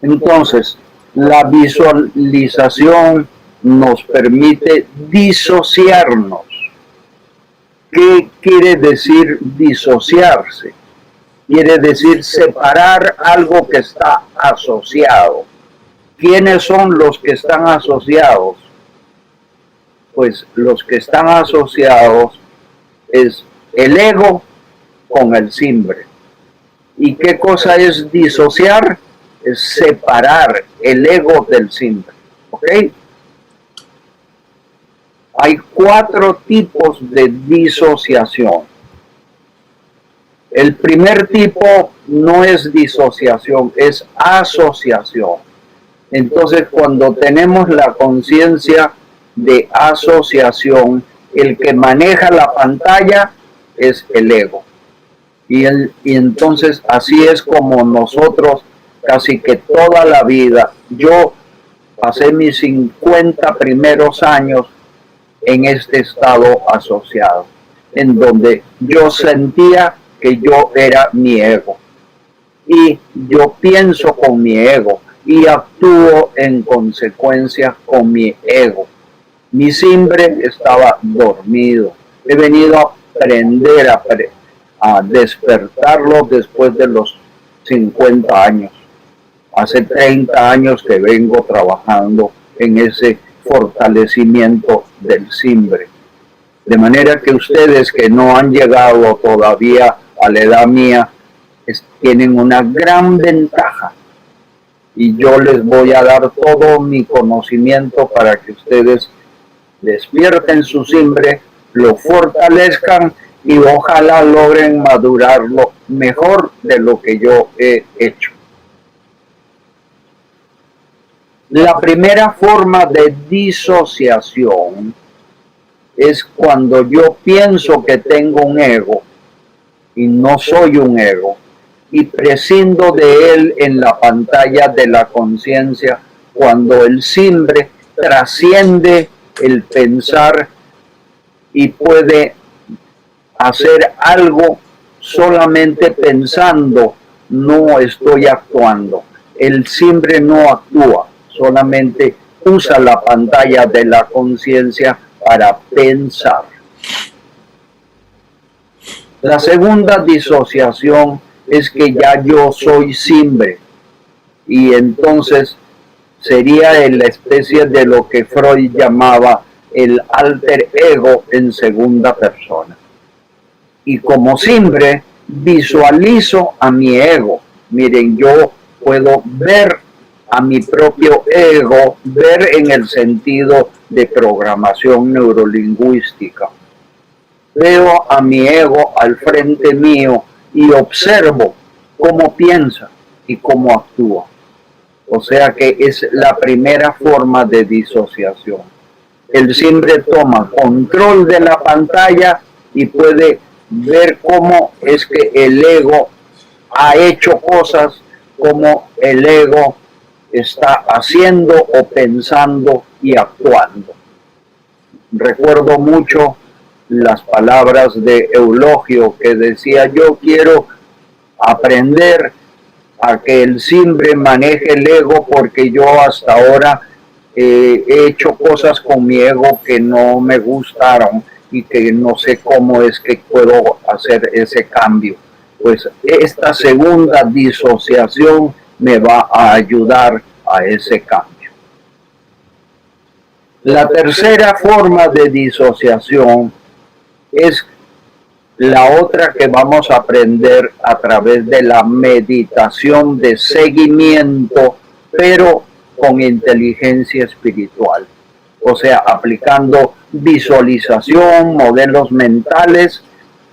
Entonces, la visualización nos permite disociarnos. ¿Qué quiere decir disociarse? Quiere decir separar algo que está asociado. ¿Quiénes son los que están asociados? Pues los que están asociados es el ego con el simbre. ¿Y qué cosa es disociar? Es separar el ego del simbre. ¿Ok? Hay 4 tipos de disociación. El primer tipo no es disociación, es asociación. Entonces, cuando tenemos la conciencia de asociación, el que maneja la pantalla es el ego. Y entonces así es como nosotros casi que toda la vida, yo pasé mis 50 primeros años en este estado asociado, en donde yo sentía que yo era mi ego y yo pienso con mi ego y actúo en consecuencia con mi ego. Mi simbre estaba dormido. He venido a aprender a despertarlo después de los 50 años. Hace 30 años que vengo trabajando en ese fortalecimiento del simbre. De manera que ustedes que no han llegado todavía a la edad mía, tienen una gran ventaja. Y yo les voy a dar todo mi conocimiento para que ustedes despierten su simbre, lo fortalezcan y ojalá logren madurarlo mejor de lo que yo he hecho. La primera forma de disociación es cuando yo pienso que tengo un ego y no soy un ego y prescindo de él en la pantalla de la conciencia cuando el simbre trasciende el pensar y puede hacer algo solamente pensando, no estoy actuando. El simbre no actúa, solamente usa la pantalla de la conciencia para pensar. La segunda disociación es que ya yo soy simbre y entonces sería la especie de lo que Freud llamaba el alter ego en segunda persona. Y como simbre visualizo a mi ego. Miren, yo puedo ver a mi propio ego, ver en el sentido de programación neurolingüística. Veo a mi ego al frente mío y observo cómo piensa y cómo actúa. O sea que es la primera forma de disociación. El simbre toma control de la pantalla y puede ver cómo es que el ego ha hecho cosas, cómo el ego está haciendo o pensando y actuando. Recuerdo mucho las palabras de Eulogio que decía: yo quiero aprender a que el simbre maneje el ego porque yo hasta ahora he hecho cosas con mi ego que no me gustaron y que no sé cómo es que puedo hacer ese cambio. Pues esta segunda disociación me va a ayudar a ese cambio. La tercera forma de disociación es la otra que vamos a aprender a través de la meditación de seguimiento, pero con inteligencia espiritual. O sea, aplicando visualización, modelos mentales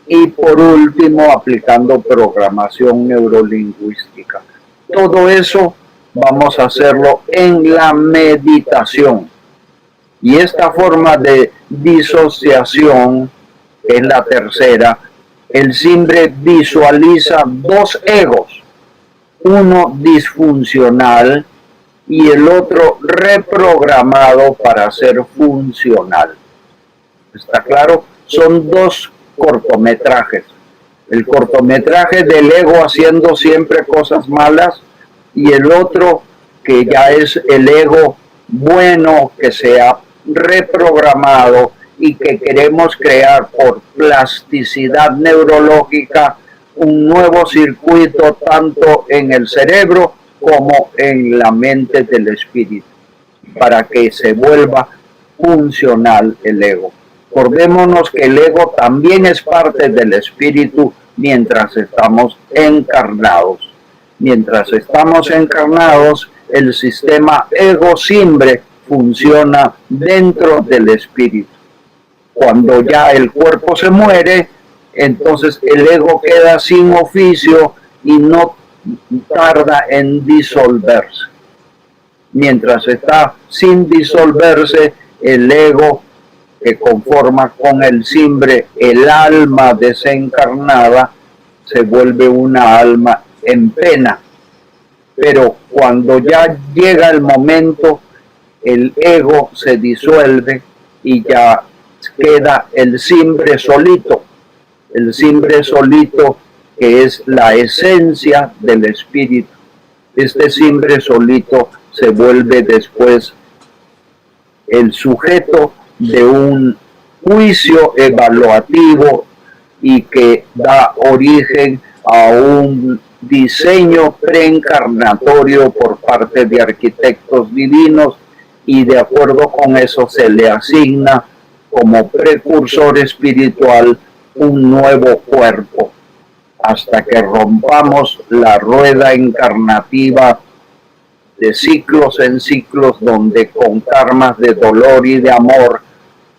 y por último aplicando programación neurolingüística. Todo eso vamos a hacerlo en la meditación. Y esta forma de disociación es la tercera. El simbre visualiza 2 egos, uno disfuncional y el otro reprogramado para ser funcional. ¿Está claro? Son 2 cortometrajes. El cortometraje del ego haciendo siempre cosas malas y el otro que ya es el ego bueno que se ha reprogramado y que queremos crear por plasticidad neurológica un nuevo circuito tanto en el cerebro como en la mente del espíritu, para que se vuelva funcional el ego. Acordémonos que el ego también es parte del espíritu mientras estamos encarnados. Mientras estamos encarnados, el sistema ego-simbre funciona dentro del espíritu. Cuando ya el cuerpo se muere, entonces el ego queda sin oficio y no tarda en disolverse. Mientras está sin disolverse, el ego que conforma con el simbre el alma desencarnada se vuelve una alma en pena. Pero cuando ya llega el momento, el ego se disuelve y ya queda el simbre solito que es la esencia del espíritu. Este simbre solito se vuelve después el sujeto de un juicio evaluativo y que da origen a un diseño preencarnatorio por parte de arquitectos divinos, y de acuerdo con eso se le asigna como precursor espiritual un nuevo cuerpo, hasta que rompamos la rueda encarnativa de ciclos en ciclos, donde con karmas de dolor y de amor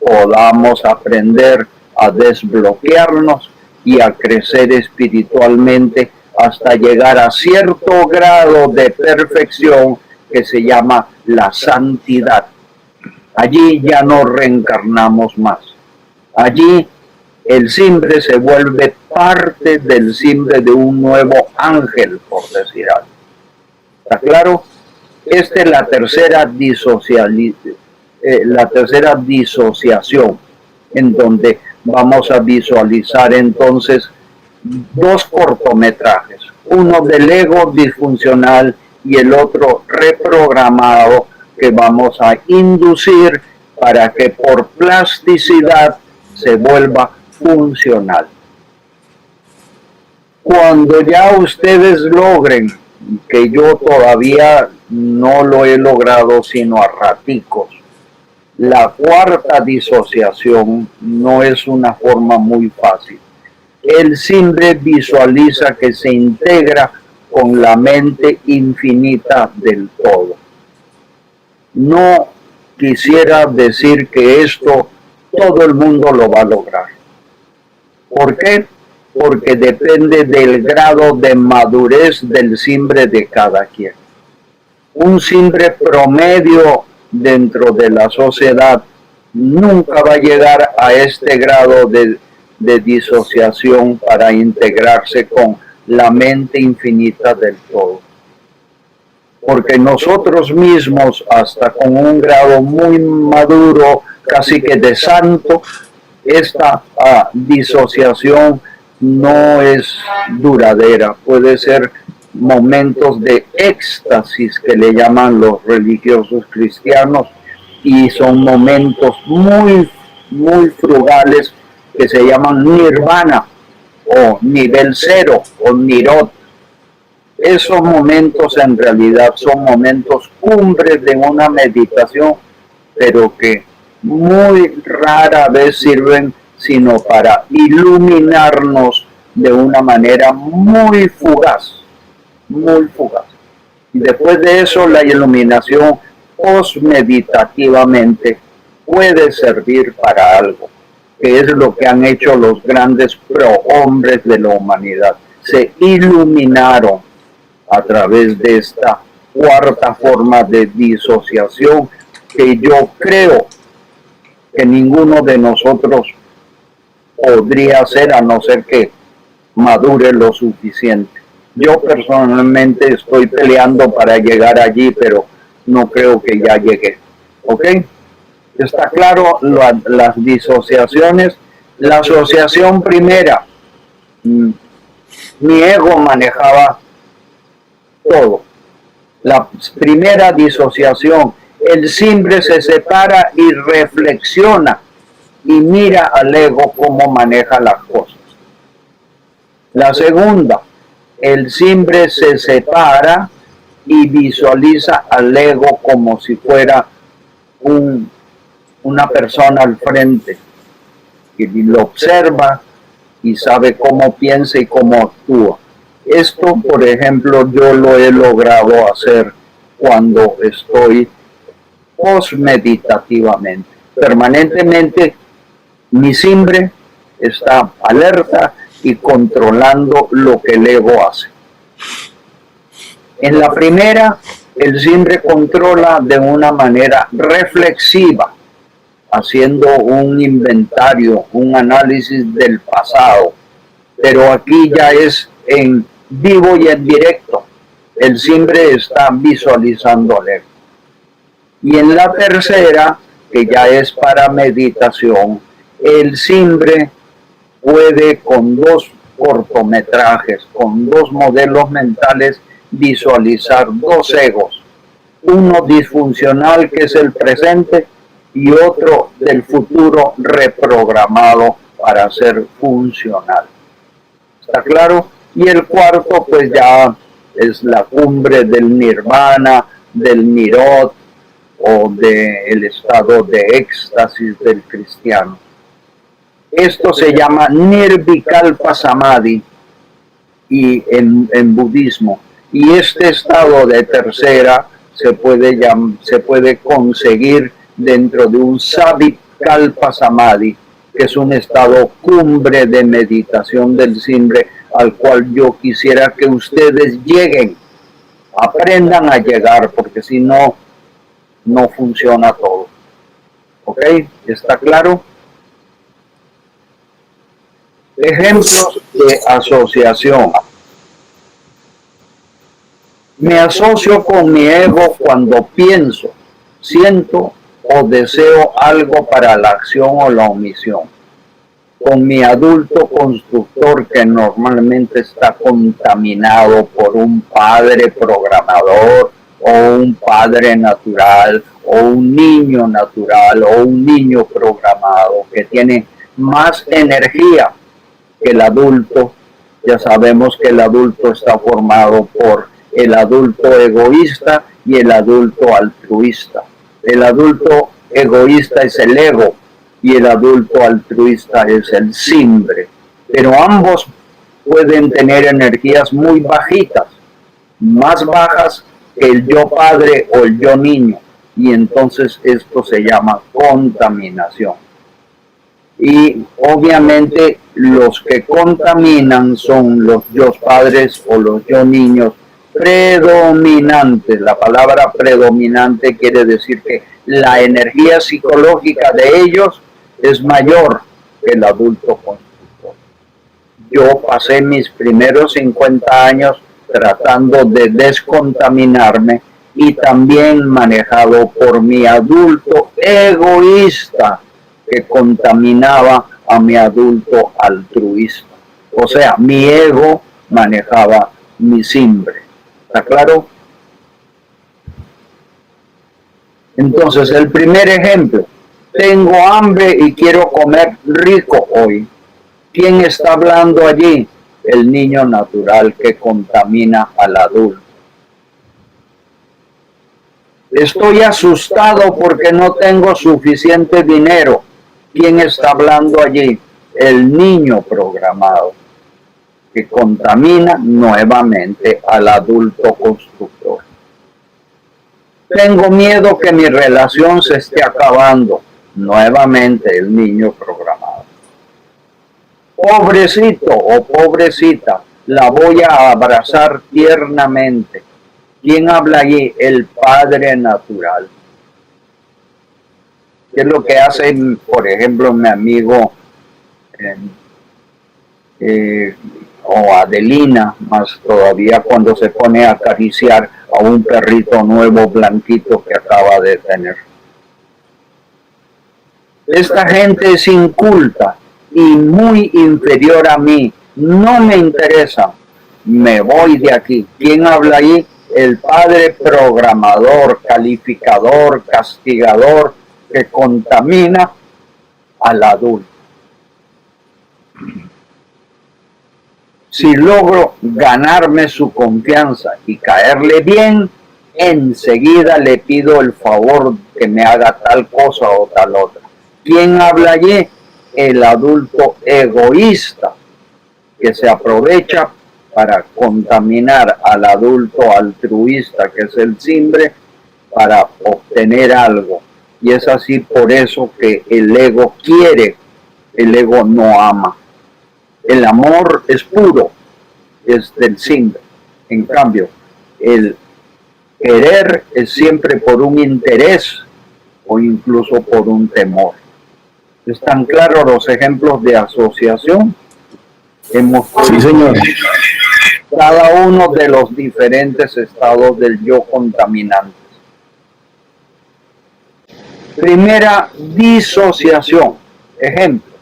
podamos aprender a desbloquearnos y a crecer espiritualmente hasta llegar a cierto grado de perfección que se llama la santidad. Allí ya no reencarnamos más. Allí el simbre se vuelve parte del simbre de un nuevo ángel, por decir algo. ¿Está claro? Esta es la tercera disociación, en donde vamos a visualizar entonces dos cortometrajes, uno del ego disfuncional y el otro reprogramado, que vamos a inducir para que por plasticidad se vuelva funcional. Cuando ya ustedes logren, que yo todavía no lo he logrado sino a raticos, la cuarta disociación no es una forma muy fácil. El simbre visualiza que se integra con la mente infinita del todo. No quisiera decir que esto todo el mundo lo va a lograr. ¿Por qué? Porque depende del grado de madurez del simbre de cada quien. Un simbre promedio dentro de la sociedad nunca va a llegar a este grado de disociación para integrarse con la mente infinita del todo. Porque nosotros mismos, hasta con un grado muy maduro, casi que de santo, esta disociación no es duradera. Puede ser momentos de éxtasis, que le llaman los religiosos cristianos, y son momentos muy, muy frugales, que se llaman nirvana o nivel cero o nirot. Esos momentos en realidad son momentos cumbres de una meditación, pero que muy rara vez sirven sino para iluminarnos de una manera muy fugaz, muy fugaz. Y después de eso, la iluminación post-meditativamente puede servir para algo, que es lo que han hecho los grandes prohombres de la humanidad. Se iluminaron a través de esta cuarta forma de disociación, que yo creo que ninguno de nosotros podría hacer, a no ser que madure lo suficiente. Yo personalmente estoy peleando para llegar allí, pero no creo que ya llegué. ¿Ok? ¿Está claro las disociaciones? La asociación primera, mi ego manejaba todo. La primera disociación, el simbre se separa y reflexiona y mira al ego cómo maneja las cosas. La segunda, el simbre se separa y visualiza al ego como si fuera una persona al frente, que lo observa y sabe cómo piensa y cómo actúa. Esto, por ejemplo, yo lo he logrado hacer cuando estoy postmeditativamente. Permanentemente mi simbre está alerta y controlando lo que el ego hace. En la primera, el simbre controla de una manera reflexiva, haciendo un inventario, un análisis del pasado. Pero aquí ya es en vivo y en directo. El simbre está visualizando al ego. Y en la tercera, que ya es para meditación, el simbre puede con dos cortometrajes, con dos modelos mentales, visualizar dos egos. Uno disfuncional, que es el presente, y otro del futuro reprogramado para ser funcional. ¿Está claro? Y el cuarto, pues ya es la cumbre del nirvana, del nirot, o del estado de éxtasis del cristiano. Esto se llama Nirvikalpa Samadhi y en budismo. Y este estado de tercera se puede conseguir dentro de un Savikalpa Samadhi, que es un estado cumbre de meditación del simbre, al cual yo quisiera que ustedes lleguen, aprendan a llegar, porque si no, no funciona todo. ¿Ok? ¿Está claro? Ejemplos de asociación. Me asocio con mi ego cuando pienso, siento o deseo algo para la acción o la omisión. Con mi adulto constructor, que normalmente está contaminado por un padre programador o un padre natural o un niño natural o un niño programado que tiene más energía que el adulto. Ya sabemos que el adulto está formado por el adulto egoísta y el adulto altruista. El adulto egoísta es el ego y el adulto altruista es el simbre. Pero ambos pueden tener energías muy bajitas, más bajas que el yo padre o el yo niño. Y entonces esto se llama contaminación. Y obviamente los que contaminan son los yo padres o los yo niños predominantes. La palabra predominante quiere decir que la energía psicológica de ellos es mayor que el adulto constructor. Yo pasé mis primeros 50 años tratando de descontaminarme y también manejado por mi adulto egoísta, que contaminaba a mi adulto altruista. O sea, mi ego manejaba mi simbre. ¿Está claro? Entonces, el primer ejemplo. Tengo hambre y quiero comer rico hoy. ¿Quién está hablando allí? El niño natural que contamina al adulto. Estoy asustado porque no tengo suficiente dinero. ¿Quién está hablando allí? El niño programado, que contamina nuevamente al adulto constructor. Tengo miedo que mi relación se esté acabando. Nuevamente el niño programado. Pobrecito o pobrecita, la voy a abrazar tiernamente. ¿Quién habla allí? El padre natural. ¿Qué es lo que hace, por ejemplo, mi amigo o Adelina, más todavía cuando se pone a acariciar a un perrito nuevo blanquito que acaba de tener? Esta gente es inculta y muy inferior a mí. No me interesa. Me voy de aquí. ¿Quién habla ahí? el padre programador, calificador, castigador, que contamina al adulto. Si logro ganarme su confianza y caerle bien, enseguida le pido el favor que me haga tal cosa o tal otra. ¿Quién habla allí? El adulto egoísta, que se aprovecha para contaminar al adulto altruista, que es el simbre, para obtener algo. Y es así por eso que el ego quiere, el ego no ama. El amor es puro, es del simbre. En cambio, el querer es siempre por un interés o incluso por un temor. ¿Están claros los ejemplos de asociación? Hemos Sí, señor. cada uno de los diferentes estados del yo contaminante. Primera, disociación. Ejemplos.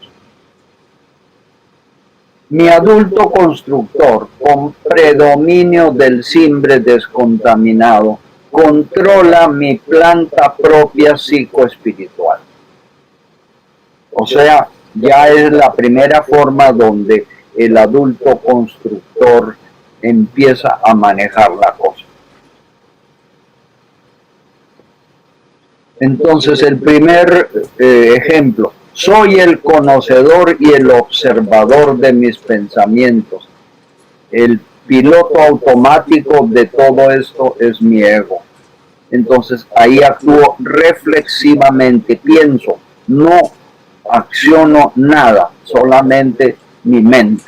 Mi adulto constructor, con predominio del simbre descontaminado, controla mi planta propia psicoespiritual. O sea, ya es la primera forma donde el adulto constructor empieza a manejar la cosa. Entonces, el primer ejemplo, soy el conocedor y el observador de mis pensamientos. El piloto automático de todo esto es mi ego. Entonces, ahí actúo reflexivamente, pienso, no acciono nada, solamente mi mente.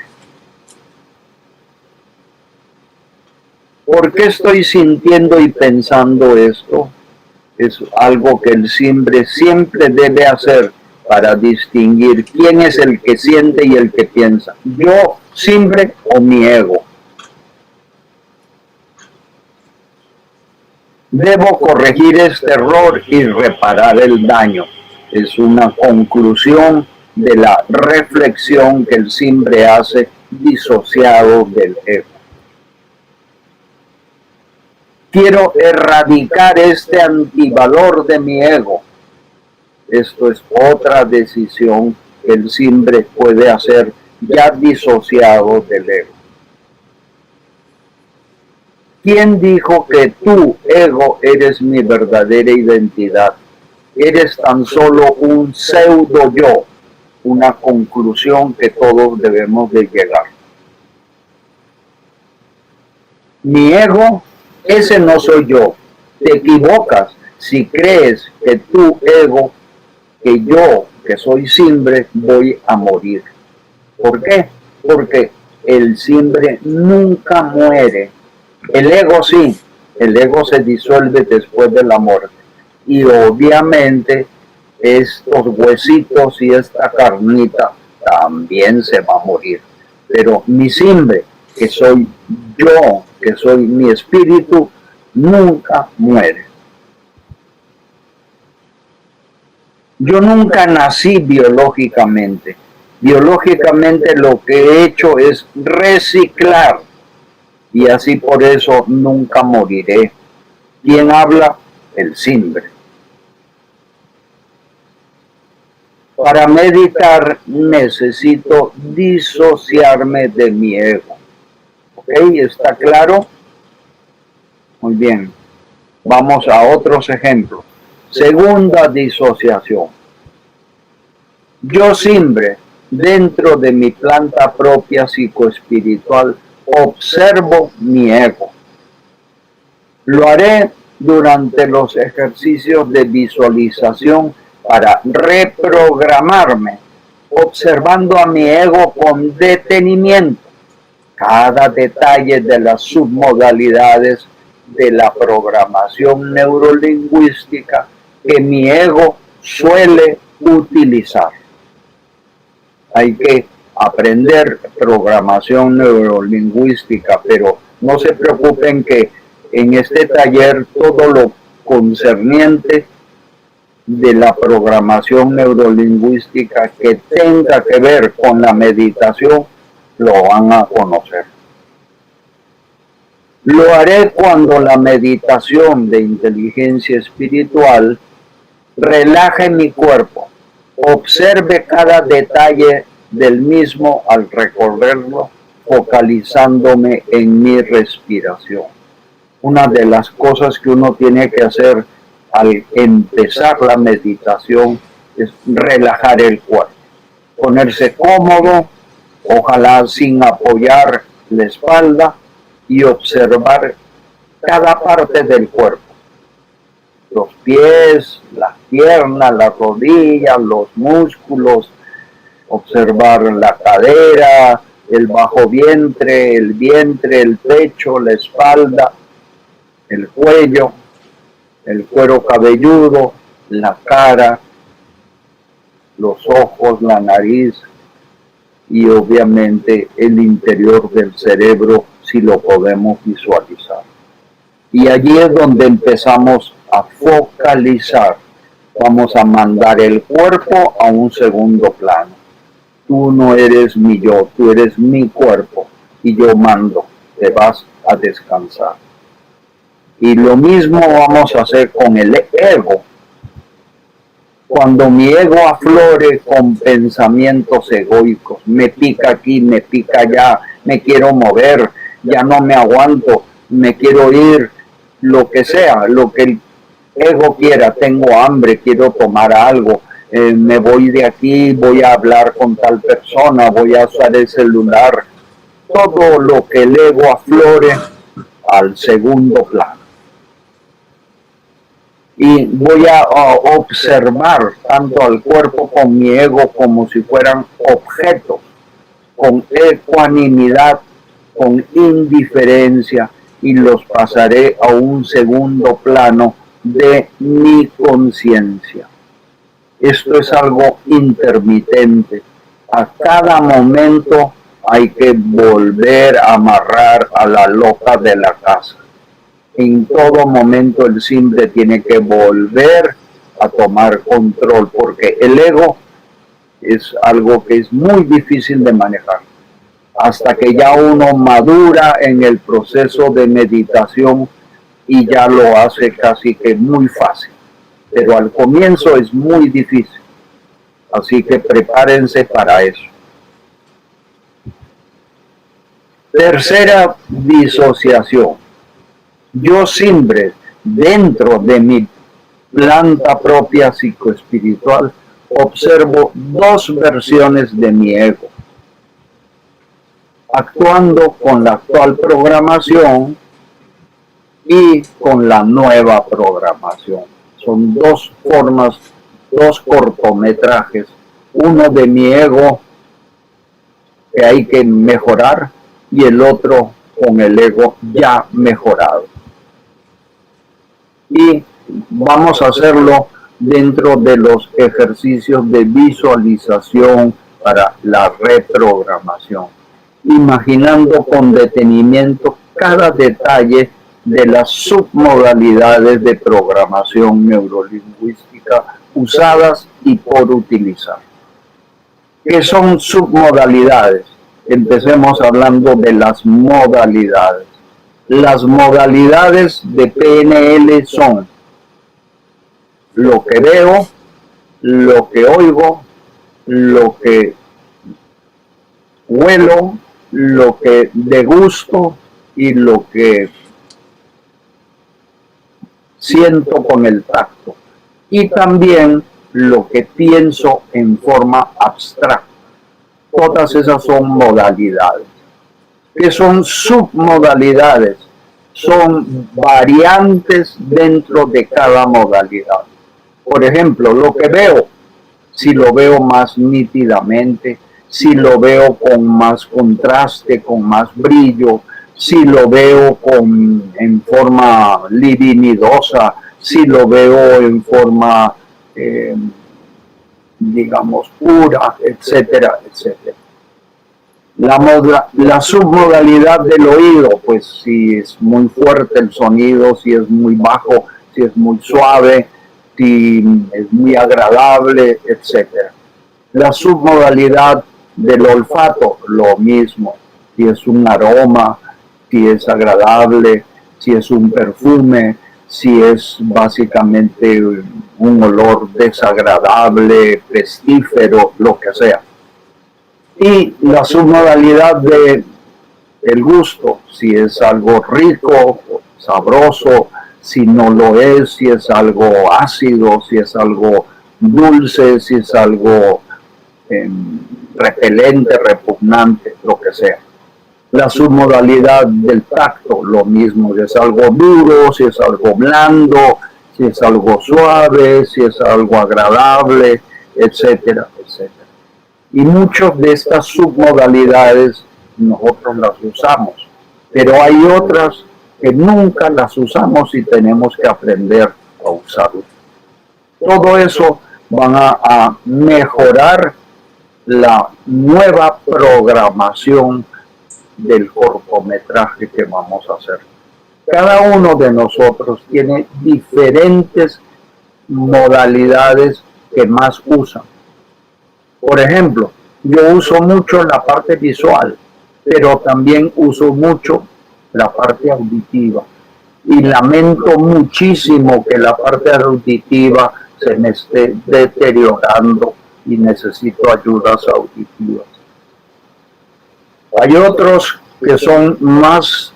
¿Por qué estoy sintiendo y pensando esto? Es algo que el simbre siempre debe hacer para distinguir quién es el que siente y el que piensa. Yo, simbre, o mi ego. Debo corregir este error y reparar el daño. Es una conclusión de la reflexión que el simbre hace disociado del ego. Quiero erradicar este antivalor de mi ego. Esto es otra decisión que el simbre puede hacer ya disociado del ego. ¿Quién dijo que tú, ego, eres mi verdadera identidad? Eres tan solo un pseudo yo, una conclusión que todos debemos de llegar. Mi ego, ese no soy yo. Te equivocas si crees que tu ego, que yo, que soy simbre, voy a morir. ¿Por qué? Porque el simbre nunca muere. El ego sí, el ego se disuelve después de la muerte. Y obviamente estos huesitos y esta carnita también se va a morir. Pero mi simbre, que soy yo, que soy mi espíritu, nunca muere. Yo nunca nací biológicamente. Biológicamente lo que he hecho es reciclar. Y así por eso nunca moriré. ¿Quién habla? El simbre. Para meditar necesito disociarme de mi ego. ¿Ok? ¿Está claro? Muy bien. Vamos a otros ejemplos. Segunda disociación. Yo simbre, dentro de mi planta propia psicoespiritual, observo mi ego. Lo haré durante los ejercicios de visualización para reprogramarme, observando a mi ego con detenimiento, cada detalle de las submodalidades de la programación neurolingüística que mi ego suele utilizar. Hay que aprender programación neurolingüística, pero no se preocupen que en este taller todo lo concerniente de la programación neurolingüística que tenga que ver con la meditación lo van a conocer. Lo haré cuando la meditación de inteligencia espiritual relaje mi cuerpo, observe cada detalle del mismo al recorrerlo, focalizándome en mi respiración. Una de las cosas que uno tiene que hacer al empezar la meditación es relajar el cuerpo, ponerse cómodo, ojalá sin apoyar la espalda, y observar cada parte del cuerpo. Los pies, las piernas, las rodillas, los músculos, observar la cadera, el bajo vientre, el pecho, la espalda, el cuello, el cuero cabelludo, la cara, los ojos, la nariz y obviamente el interior del cerebro si lo podemos visualizar. Y allí es donde empezamos a focalizar. Vamos a mandar el cuerpo a un segundo plano. Tú no eres mi yo, tú eres mi cuerpo y yo mando, te vas a descansar. Y lo mismo vamos a hacer con el ego. Cuando mi ego aflore con pensamientos egoicos, me pica aquí, me pica allá, me quiero mover, ya no me aguanto, me quiero ir, lo que sea, lo que el ego quiera, tengo hambre, quiero tomar algo, me voy de aquí, voy a hablar con tal persona, voy a usar el celular, todo lo que el ego aflore al segundo plano. Y voy a observar tanto al cuerpo con mi ego como si fueran objetos, con ecuanimidad, con indiferencia, y los pasaré a un segundo plano de mi conciencia. Esto es algo intermitente. A cada momento hay que volver a amarrar a la loca de la casa. En todo momento el simple tiene que volver a tomar control, porque el ego es algo que es muy difícil de manejar. Hasta que ya uno madura en el proceso de meditación y ya lo hace casi que muy fácil. Pero al comienzo es muy difícil. Así que prepárense para eso. Tercera disociación. Yo siempre, dentro de mi planta propia psicoespiritual, observo dos versiones de mi ego, actuando con la actual programación y con la nueva programación. Son dos formas, dos cortometrajes, uno de mi ego que hay que mejorar y el otro con el ego ya mejorado. Y vamos a hacerlo dentro de los ejercicios de visualización para la reprogramación, imaginando con detenimiento cada detalle de las submodalidades de programación neurolingüística usadas y por utilizar. ¿Qué son submodalidades? Empecemos hablando de las modalidades. Las modalidades de PNL son lo que veo, lo que oigo, lo que huelo, lo que degusto y lo que siento con el tacto. Y también lo que pienso en forma abstracta. Todas esas son modalidades. ¿Qué son submodalidades? Son variantes dentro de cada modalidad. Por ejemplo, lo que veo, si lo veo más nítidamente, si lo veo con más contraste, con más brillo, si lo veo en forma libidinosa, si lo veo en forma, digamos, pura, etcétera, etcétera. La submodalidad del oído, pues si es muy fuerte el sonido, si es muy bajo, si es muy suave, si es muy agradable, etcétera. La submodalidad del olfato, lo mismo, si es un aroma, si es agradable, si es un perfume, si es básicamente un olor desagradable, pestífero, lo que sea. Y la submodalidad de el gusto, si es algo rico, sabroso, si no lo es, si es algo ácido, si es algo dulce, si es algo repelente, repugnante, lo que sea. La submodalidad del tacto, lo mismo, si es algo duro, si es algo blando, si es algo suave, si es algo agradable, etcétera, etcétera. Y muchas de estas submodalidades nosotros las usamos, pero hay otras que nunca las usamos y tenemos que aprender a usarlas. Todo eso van a mejorar la nueva programación del cortometraje que vamos a hacer. Cada uno de nosotros tiene diferentes modalidades que más usan. Por ejemplo, yo uso mucho la parte visual, pero también uso mucho la parte auditiva. Y lamento muchísimo que la parte auditiva se me esté deteriorando y necesito ayudas auditivas. Hay otros que son más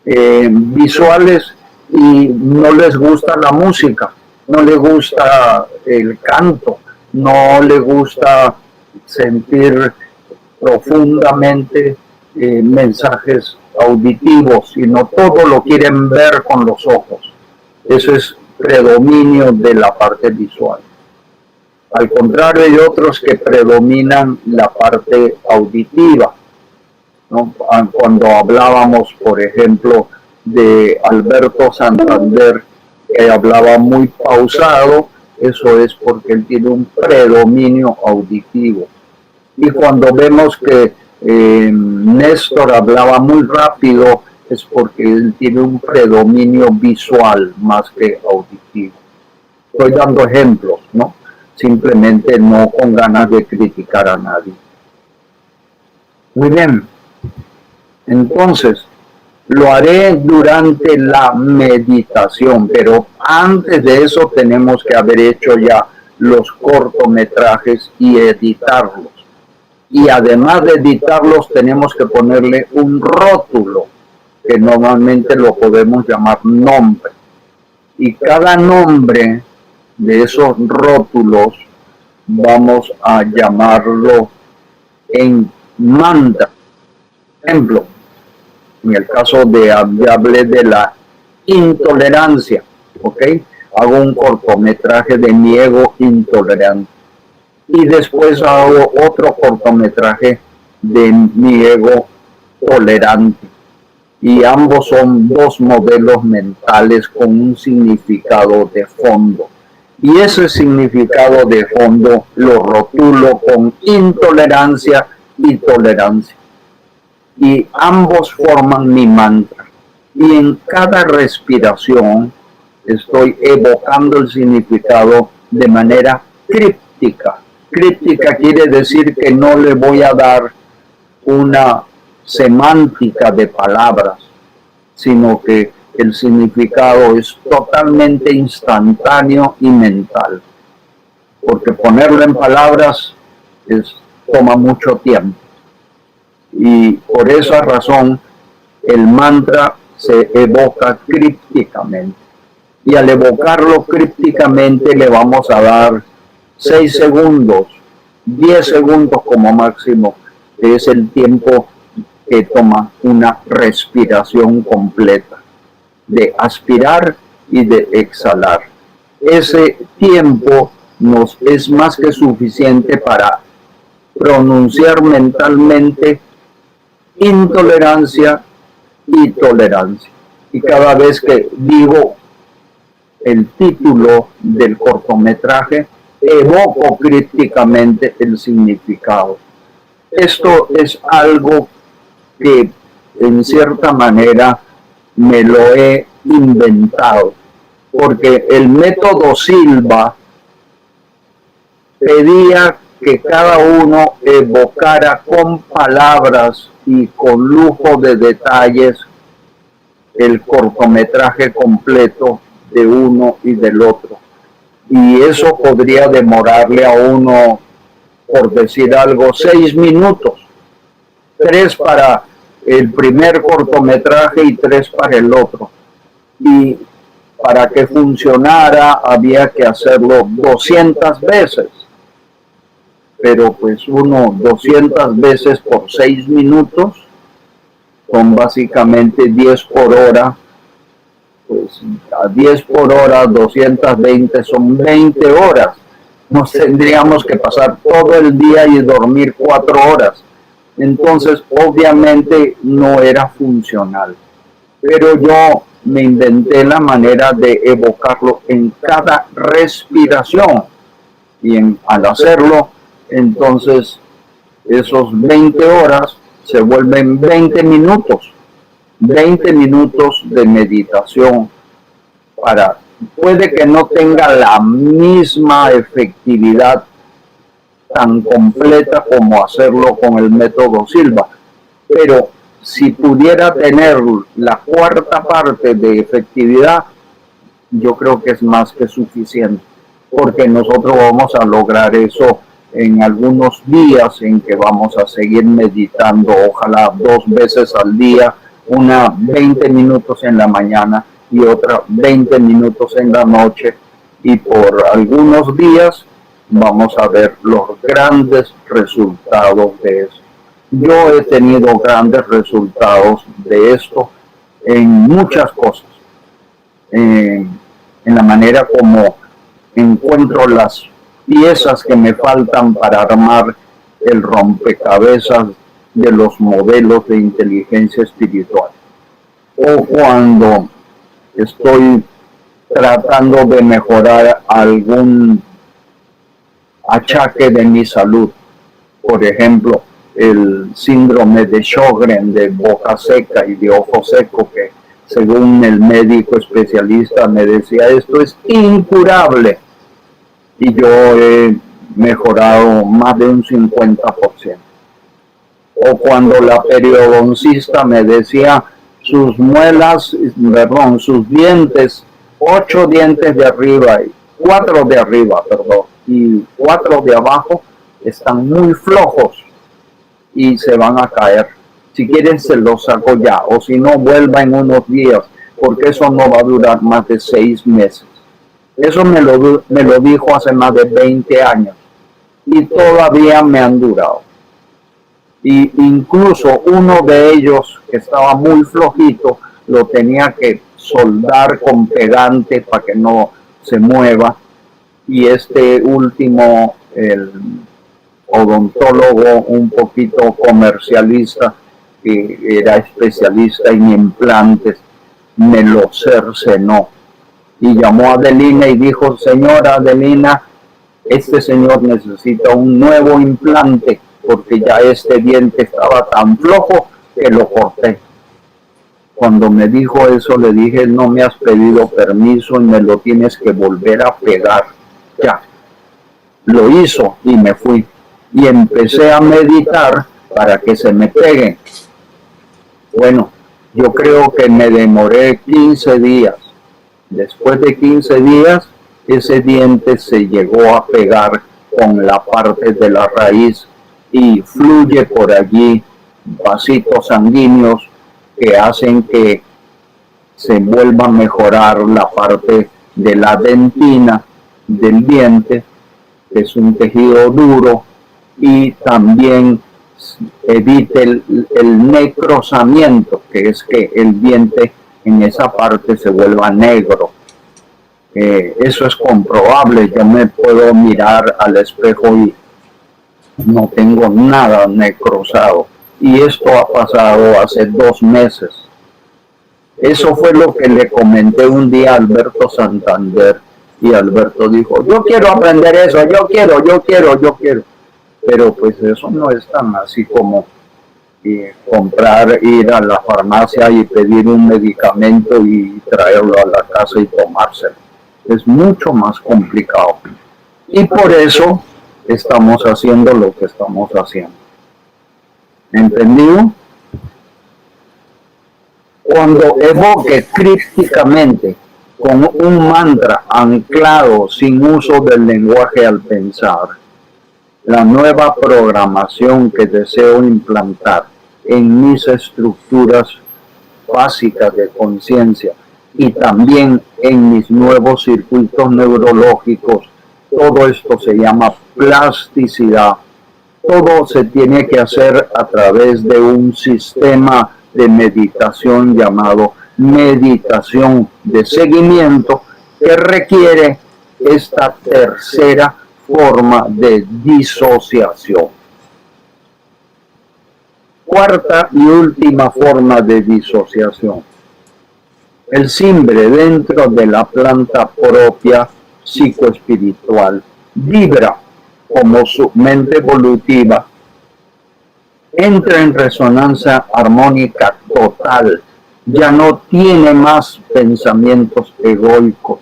visuales y no les gusta la música, no les gusta el canto, no les gusta sentir profundamente mensajes auditivos, sino todo lo quieren ver con los ojos. Eso es predominio de la parte visual. Al contrario, hay otros que predominan la parte auditiva, ¿no? Cuando hablábamos, por ejemplo, de Alberto Santander, que hablaba muy pausado, eso es porque él tiene un predominio auditivo. Y cuando vemos que Néstor hablaba muy rápido, es porque él tiene un predominio visual más que auditivo. Estoy dando ejemplos, ¿no? Simplemente no con ganas de criticar a nadie. Muy bien. Entonces, lo haré durante la meditación, pero antes de eso tenemos que haber hecho ya los cortometrajes y editarlos. Y además de editarlos tenemos que ponerle un rótulo, que normalmente lo podemos llamar nombre. Y cada nombre de esos rótulos vamos a llamarlo en mantra. Por ejemplo, en el caso de hablé de la intolerancia, ¿ok? Hago un cortometraje de mi ego intolerante. Y después hago otro cortometraje de mi ego tolerante. Y ambos son dos modelos mentales con un significado de fondo. Y ese significado de fondo lo rotulo con intolerancia y tolerancia. Y ambos forman mi mantra. Y en cada respiración estoy evocando el significado de manera críptica. Críptica quiere decir que no le voy a dar una semántica de palabras, sino que el significado es totalmente instantáneo y mental. Porque ponerlo en palabras toma mucho tiempo. Y por esa razón el mantra se evoca crípticamente. Y al evocarlo crípticamente le vamos a dar 6 segundos, 10 segundos como máximo, que es el tiempo que toma una respiración completa, de aspirar y de exhalar. Ese tiempo nos es más que suficiente para pronunciar mentalmente intolerancia y tolerancia. Y cada vez que digo el título del cortometraje, evoco críticamente el significado. Esto es algo que en cierta manera me lo he inventado, porque el método Silva pedía que cada uno evocara con palabras y con lujo de detalles el cortometraje completo de uno y del otro. Y eso podría demorarle a uno, por decir algo, 6 minutos. 3 para el primer cortometraje y 3 para el otro. Y para que funcionara había que hacerlo 200 veces. Pero pues 200 veces por 6 minutos son básicamente 10 por hora. Pues a 10 por hora, 220 son 20 horas. Nos tendríamos que pasar todo el día y dormir 4 horas. Entonces, obviamente no era funcional. Pero yo me inventé la manera de evocarlo en cada respiración. Y al hacerlo, entonces, esos 20 horas se vuelven 20 minutos. 20 minutos de meditación puede que no tenga la misma efectividad tan completa como hacerlo con el método Silva, pero si pudiera tener la cuarta parte de efectividad, yo creo que es más que suficiente, porque nosotros vamos a lograr eso en algunos días en que vamos a seguir meditando, ojalá 2 veces al día, una 20 minutos en la mañana y otra 20 minutos en la noche, y por algunos días vamos a ver los grandes resultados de eso. Yo he tenido grandes resultados de esto en muchas cosas, en la manera como encuentro las piezas que me faltan para armar el rompecabezas de los modelos de inteligencia espiritual, o cuando estoy tratando de mejorar algún achaque de mi salud, por ejemplo el síndrome de Sjögren, de boca seca y de ojo seco, que según el médico especialista me decía esto es incurable, y yo he mejorado más de un 50%. O cuando la periodoncista me decía sus sus dientes, 8 dientes de arriba y 4 de arriba, y 4 de abajo están muy flojos y se van a caer. Si quieren se los saco ya, o si no, vuelva en unos días, porque eso no va a durar más de 6 meses. Eso me lo dijo hace más de 20 años y todavía me han durado. Y incluso uno de ellos, que estaba muy flojito, lo tenía que soldar con pegante para que no se mueva. Y este último, el odontólogo un poquito comercialista, que era especialista en implantes, me lo cercenó. Y llamó a Adelina y dijo: señora Adelina, este señor necesita un nuevo implante, porque ya este diente estaba tan flojo que lo corté. Cuando me dijo eso, le dije: no me has pedido permiso y me lo tienes que volver a pegar. Ya. Lo hizo y me fui. Y empecé a meditar para que se me peguen. Bueno, yo creo que me demoré 15 días. Después de 15 días, ese diente se llegó a pegar con la parte de la raíz y fluye por allí vasitos sanguíneos que hacen que se vuelva a mejorar la parte de la dentina del diente, que es un tejido duro, y también evite el necrosamiento, que es que el diente en esa parte se vuelva negro. Eso es comprobable. Yo me puedo mirar al espejo y no tengo nada necrosado. Y esto ha pasado hace 2 meses. Eso fue lo que le comenté un día a Alberto Santander. Y Alberto dijo: yo quiero aprender eso, yo quiero. Pero pues eso no es tan así como ir a la farmacia y pedir un medicamento y traerlo a la casa y tomárselo. Es mucho más complicado. Y por eso estamos haciendo lo que estamos haciendo. ¿Entendido? Cuando evoque crípticamente con un mantra anclado sin uso del lenguaje al pensar, la nueva programación que deseo implantar en mis estructuras básicas de conciencia y también en mis nuevos circuitos neurológicos, todo esto se llama plasticidad. Todo se tiene que hacer a través de un sistema de meditación llamado meditación de seguimiento, que requiere esta tercera forma de disociación. Cuarta y última forma de disociación. El simbre dentro de la planta propia psicoespiritual vibra como su mente evolutiva, entra en resonancia armónica total, ya no tiene más pensamientos egoicos,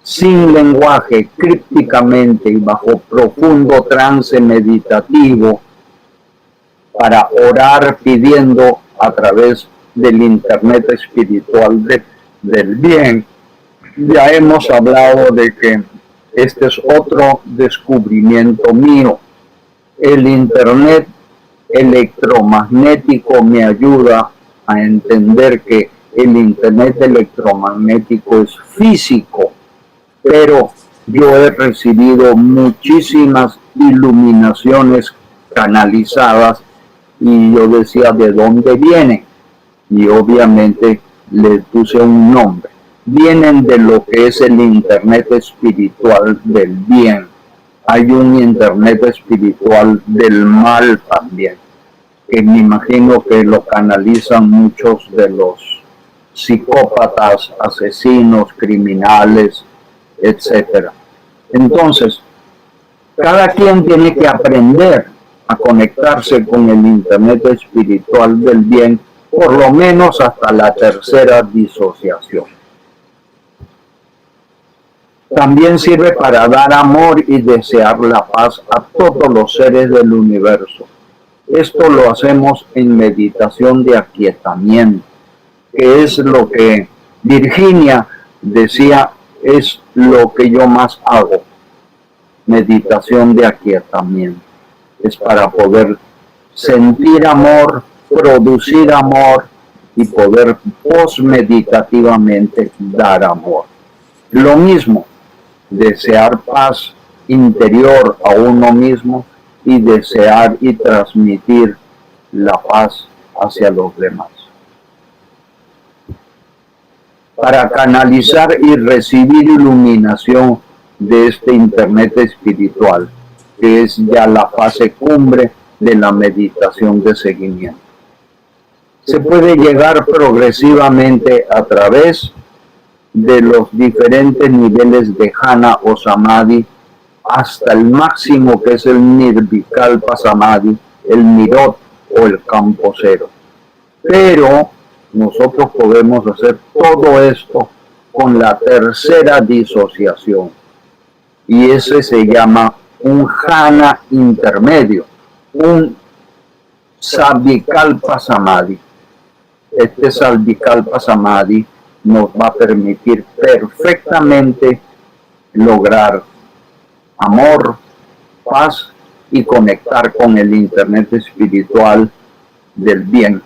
sin lenguaje, crípticamente y bajo profundo trance meditativo, para orar pidiendo a través del internet espiritual del bien. Ya hemos hablado de que este es otro descubrimiento mío. El internet electromagnético me ayuda a entender que el internet electromagnético es físico, pero yo he recibido muchísimas iluminaciones canalizadas y yo decía, ¿de dónde vienen? Y obviamente le puse un nombre. Vienen de lo que es el internet espiritual del bien. Hay un internet espiritual del mal también, que me imagino que lo canalizan muchos de los psicópatas, asesinos, criminales, etc. Entonces, cada quien tiene que aprender a conectarse con el internet espiritual del bien, por lo menos hasta la tercera disociación. También sirve para dar amor y desear la paz a todos los seres del universo. Esto lo hacemos en meditación de aquietamiento, que es lo que Virginia decía, es lo que yo más hago. Meditación de aquietamiento. Es para poder sentir amor, producir amor y poder postmeditativamente dar amor. Lo mismo, desear paz interior a uno mismo y desear y transmitir la paz hacia los demás. Para canalizar y recibir iluminación de este internet espiritual, que es ya la fase cumbre de la meditación de seguimiento. Se puede llegar progresivamente a través de los diferentes niveles de jhana o samadhi hasta el máximo, que es el nirvikalpa samadhi, el nirot o el campo cero. Pero nosotros podemos hacer todo esto con la tercera disociación, y ese se llama un jhana intermedio, un savikalpa samadhi. Este savikalpa samadhi nos va a permitir perfectamente lograr amor, paz y conectar con el internet espiritual del bien.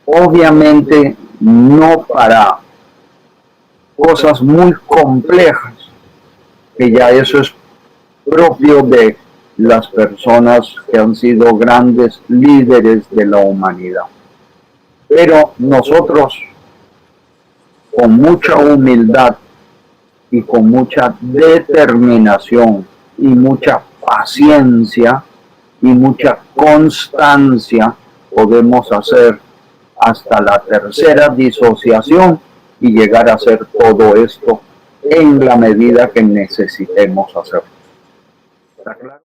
Obviamente no para cosas muy complejas, que ya eso es propio de las personas que han sido grandes líderes de la humanidad. Pero nosotros, con mucha humildad y con mucha determinación y mucha paciencia y mucha constancia, podemos hacer hasta la tercera disociación y llegar a hacer todo esto en la medida que necesitemos hacerlo. ¿Está claro?